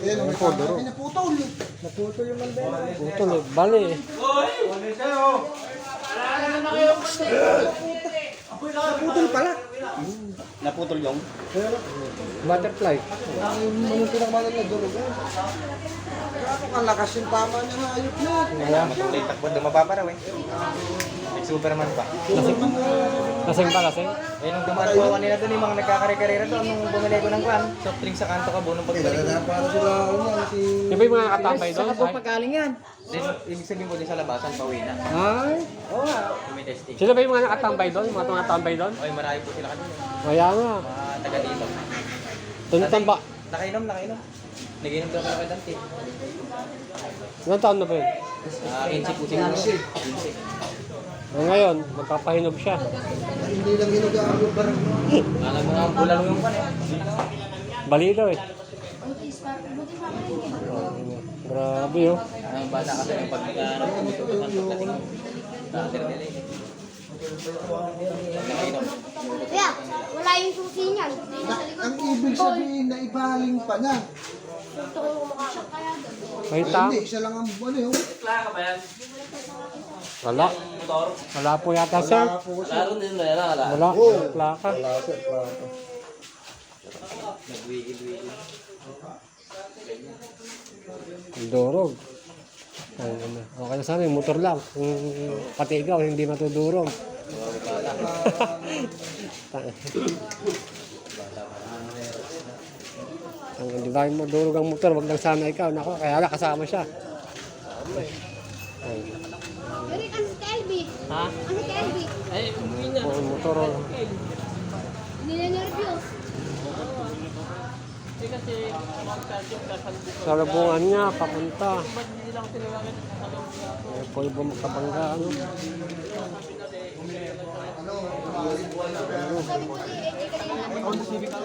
Naputol. Naputol yung malbero. Putol eh. Bali eh. Naputol pala. Naputol yung? Butterfly. Anong pinakamagal na durog? Ang lakas yung tama niya na ayot na. Wala, matuloy takbo. Dumaba pa raw eh. Nag-Superman pa. Lasing ba, lasing? Eh, nung dumaan ko kanina doon, yung mga nagkakare-karera doon, nung bumili ko ng kwan, soft drink sa kanto ka, bunong pagbalik. Para sila, si... Di ba yung mga nakatambay doon? Saan po pagkaling yan? Then, ibig sabihin ko din sa labasan, pauwi na. Ay? Oo nga. May testing. Sino ba yung mga nakatambay doon? Yung mga nakatambay doon? Okay, marami po sila kanina. Kaya nga. Mga taga dito. Tunatamba. Nakainom. Nag-inom daw ako kay Dante. Ilang taon na ba yun? 15 po siguro. 15. Ngayon, magpapahinog siya. Hindi lang hinugaan yung barang. Alam mo nga, bulalo yung kwan eh. Bali daw eh. Grabe oh. Ang bata kasi yung pagtutukan pagdating. Dati nila eh. Nakainom. Kuya, wala yung susi niyan. Dito sa likod. Ang ibig sabihin na ibaling pa niya. Ito ko kumakasya kaya doon. May tao? Hindi, siya lang ang ano yung... Wala. Wala po yata sir. Laro din na yan, ala. Wala. Plaka. Wala sir, wala. Nagwigil-wigil. Durog. Ay, ano. Okay na sana yung motor lang. Kung pati ikaw hindi matudurog. Ang di ba yung madurog ang motor, wag lang sana ikaw. Nako, kaya lang kasama siya. Ay, Eric, ano si Kelby? ha? Ano si Kelby? Ang motor. Oh. Hindi na nervyos. Sa labungan niya, papunta. Ay, po iba magkabangga. Ano? Sabi ko si Eric kanina.